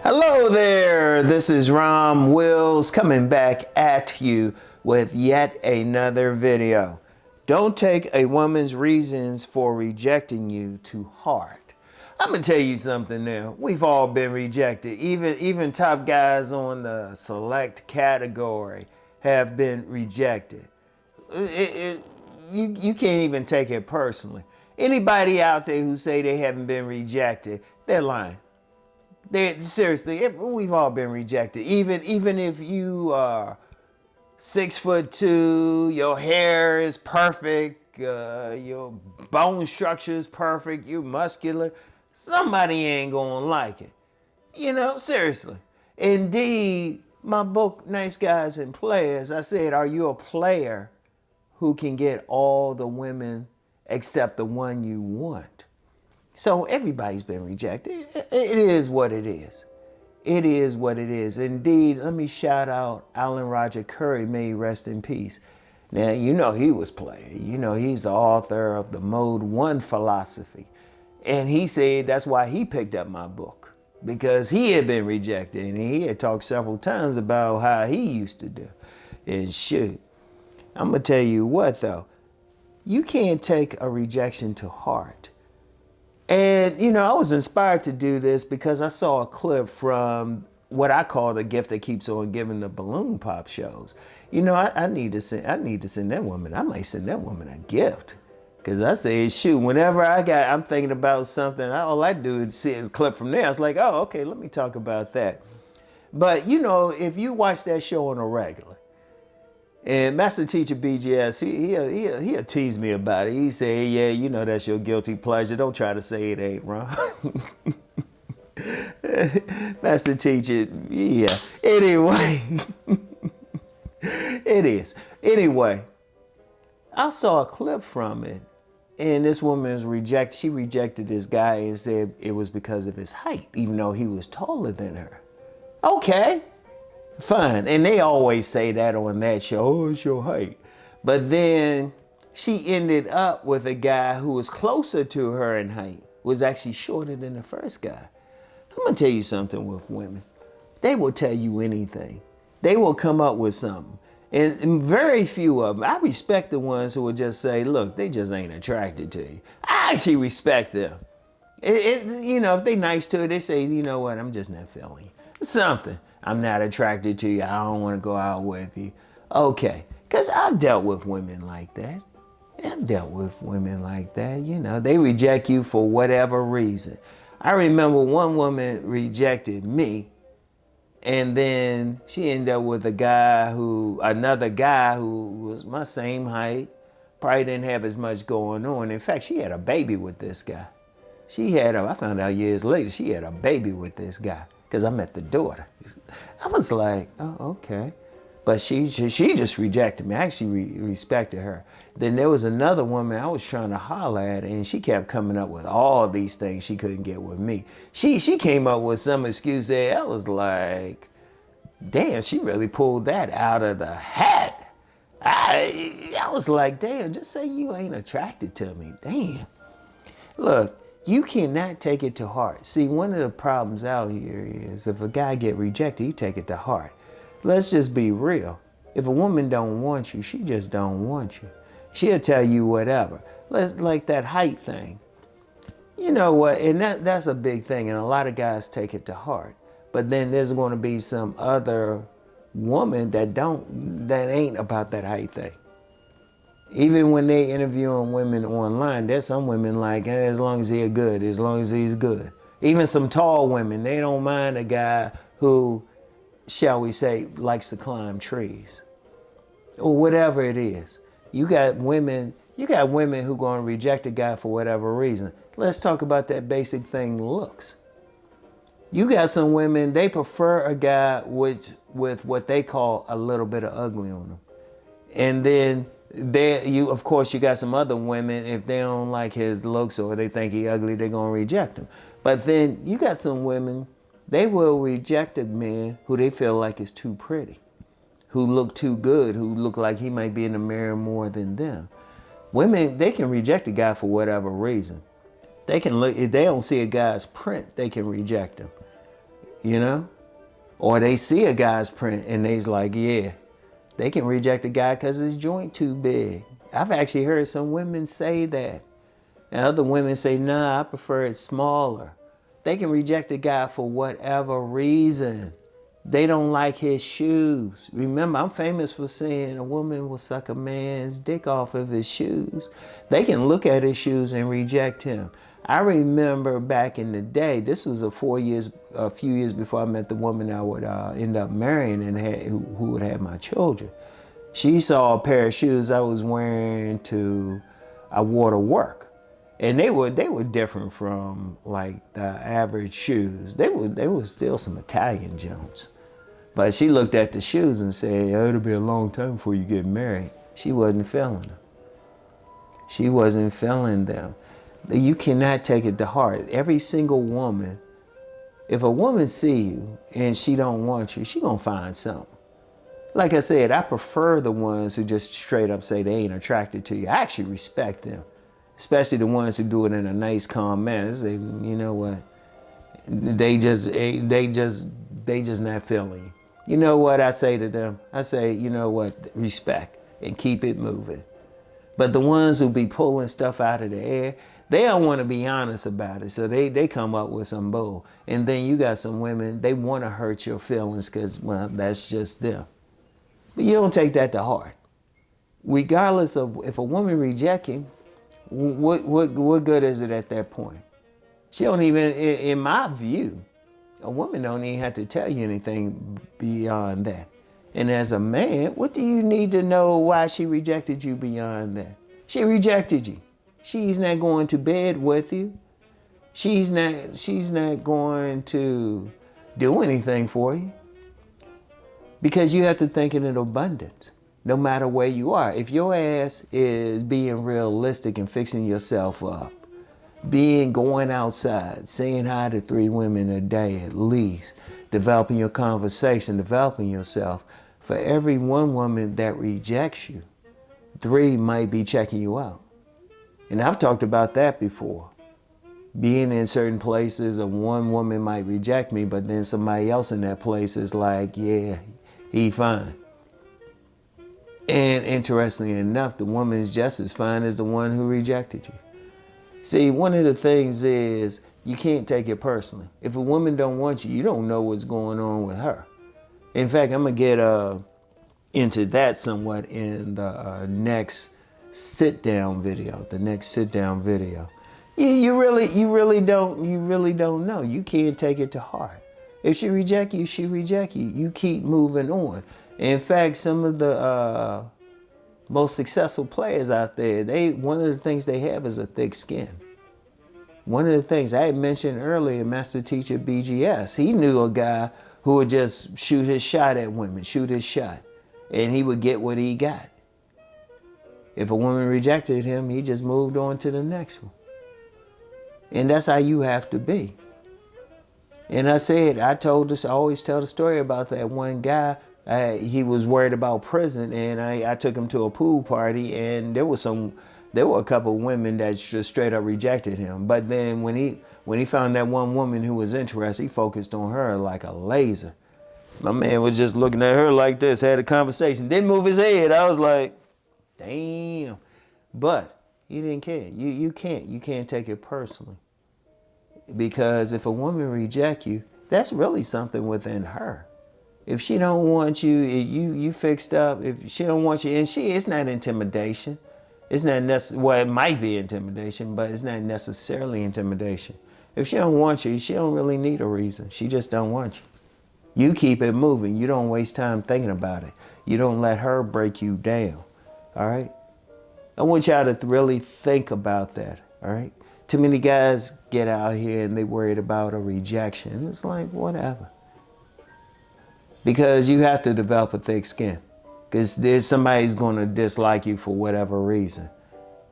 Hello there, this is RomWills coming back at you with yet another video. Don't take a woman's reasons for rejecting you to heart. I'm gonna tell you something now. We've all been rejected. Even top guys on the select category have been rejected. You can't even take it personally. Anybody out there who say they haven't been rejected, they're lying. Seriously, we've all been rejected. Even if you are 6'2", your hair is perfect, your bone structure is perfect, you're muscular, somebody ain't gonna like it. You know, seriously. Indeed, my book, Nice Guys and Players, I said, are you a player who can get all the women except the one you want? So everybody's been rejected. It is what it is. It is what it is. Indeed, let me shout out Alan Roger Curry, may he rest in peace. Now, you know he was playing. You know he's the author of the Mode 1 philosophy. And he said that's why he picked up my book, because he had been rejected. And he had talked several times about how he used to do. And shoot, I'm going to tell you what, though. You can't take a rejection to heart. And, you know, I was inspired to do this because I saw a clip from what I call the gift that keeps on giving, the balloon pop shows. You know, I need to send that woman. I might send that woman a gift. Because I say, shoot, whenever I'm thinking about something, all I do is see a clip from there. I was like, oh, okay, let me talk about that. But, you know, if you watch that show on a regular, and Master Teacher BGS, he'll tease me about it. He say, yeah, you know that's your guilty pleasure. Don't try to say it ain't wrong. Master Teacher, yeah. Anyway, it is. Anyway, I saw a clip from it, and this woman she rejected this guy and said it was because of his height, even though he was taller than her. Okay. Fine. And they always say that on that show, oh, it's your height. But then she ended up with a guy who was closer to her in height, was actually shorter than the first guy. I'm going to tell you something with women. They will tell you anything. They will come up with something. And very few of them, I respect the ones who will just say, look, they just ain't attracted to you. I actually respect them. You know, if they nice to it, they say, you know what, I'm just not feeling you. Something. I'm not attracted to you. I don't want to go out with you. Okay. Because I've dealt with women like that. I've dealt with women like that. You know, they reject you for whatever reason. I remember one woman rejected me, and then she ended up with another guy who was my same height, probably didn't have as much going on. In fact, she had a baby with this guy. I found out years later, she had a baby with this guy. Because I met the daughter. I was like, oh, okay. But she just rejected me. I actually respected her. Then there was another woman I was trying to holler at, and she kept coming up with all these things she couldn't get with me. She came up with some excuse there. I was like, damn, she really pulled that out of the hat. I was like, damn, just say you ain't attracted to me. Damn. Look. You cannot take it to heart. See, one of the problems out here is if a guy get rejected, he take it to heart. Let's just be real. If a woman don't want you, she just don't want you. She'll tell you whatever. Like that height thing. You know what? And that's a big thing, and a lot of guys take it to heart. But then there's going to be some other woman that ain't about that height thing. Even when they interviewing women online, there's some women like, as long as he's good, as long as he's good. Even some tall women, they don't mind a guy who, shall we say, likes to climb trees. Or whatever it is. You got women who going to reject a guy for whatever reason. Let's talk about that basic thing, looks. You got some women, they prefer a guy with what they call a little bit of ugly on them. And then of course, you got some other women, if they don't like his looks or they think he ugly, they're going to reject him. But then you got some women, they will reject a man who they feel like is too pretty, who look too good, who look like he might be in the mirror more than them. Women, they can reject a guy for whatever reason. They can look, if they don't see a guy's print, they can reject him. you know? Or they see a guy's print and they's like, yeah, they can reject a guy because his joint too big. I've actually heard some women say that. And other women say, nah, I prefer it smaller. They can reject a guy for whatever reason. They don't like his shoes. Remember, I'm famous for saying a woman will suck a man's dick off of his shoes. They can look at his shoes and reject him. I remember back in the day, this was a few years before I met the woman I would end up marrying and who would have my children. She saw a pair of shoes I was wearing I wore to work. And they were different from like the average shoes. They were still some Italian Jones. But she looked at the shoes and said, oh, it'll be a long time before you get married. She wasn't feeling them. She wasn't feeling them. You cannot take it to heart. Every single woman, if a woman see you and she don't want you, she gonna find something. Like I said, I prefer the ones who just straight up say they ain't attracted to you. I actually respect them. Especially the ones who do it in a nice, calm manner. Say, you know what? They just not feeling you. You know what I say to them? I say, you know what? Respect and keep it moving. But the ones who be pulling stuff out of the air, they don't want to be honest about it. So they come up with some bull. And then you got some women, they want to hurt your feelings because, well, that's just them. But you don't take that to heart. Regardless of if a woman rejects you, what good is it at that point? She don't even, in my view, a woman don't even have to tell you anything beyond that. And as a man, what do you need to know why she rejected you beyond that? She rejected you. She's not going to bed with you. She's not going to do anything for you. Because you have to think in an abundance. No matter where you are. If your ass is being realistic and fixing yourself up, going outside, saying hi to 3 women a day at least, developing your conversation, developing yourself, for every 1 woman that rejects you, 3 might be checking you out. And I've talked about that before. Being in certain places, 1 woman might reject me, but then somebody else in that place is like, yeah, he fine. And interestingly enough, the woman is just as fine as the one who rejected you. See, one of the things is you can't take it personally. If a woman don't want you, you don't know what's going on with her. In fact, I'm gonna get into that somewhat in the next sit-down video. You really don't know. You can't take it to heart. If she reject you, she reject you. You keep moving on. In fact, some of the most successful players out there, one of the things they have is a thick skin. One of the things I had mentioned earlier, Master Teacher BGS, he knew a guy who would just shoot his shot at women, and he would get what he got. If a woman rejected him, he just moved on to the next one. And that's how you have to be. And I always tell the story about that one guy. He was worried about prison, and I took him to a pool party, and there were a couple of women that just straight up rejected him. But then when he found that one woman who was interested, he focused on her like a laser. My man was just looking at her like this, had a conversation, didn't move his head. I was like, damn. But he didn't care. You can't take it personally. Because if a woman rejects you, that's really something within her. If she don't want you, you fixed up. If she don't want you, and it's not intimidation. It's not well, it might be intimidation, but it's not necessarily intimidation. If she don't want you, she don't really need a reason. She just don't want you. You keep it moving. You don't waste time thinking about it. You don't let her break you down. All right? I want y'all to really think about that. All right? Too many guys get out here and they worried about a rejection. It's like, whatever. Because you have to develop a thick skin. Because there's somebody's going to dislike you for whatever reason.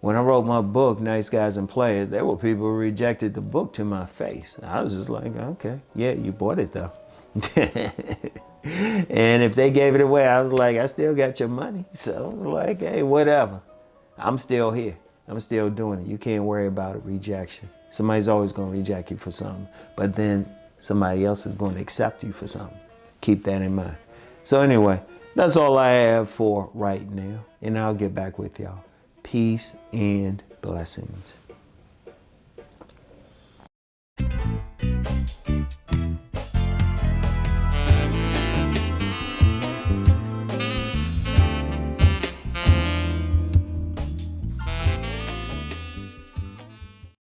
When I wrote my book, Nice Guys and Players, there were people who rejected the book to my face. I was just like, okay, yeah, you bought it though. And if they gave it away, I was like, I still got your money. So I was like, hey, whatever. I'm still here. I'm still doing it. You can't worry about a rejection. Somebody's always going to reject you for something. But then somebody else is going to accept you for something. Keep that in mind. So anyway, that's all I have for right now. And I'll get back with y'all. Peace and blessings.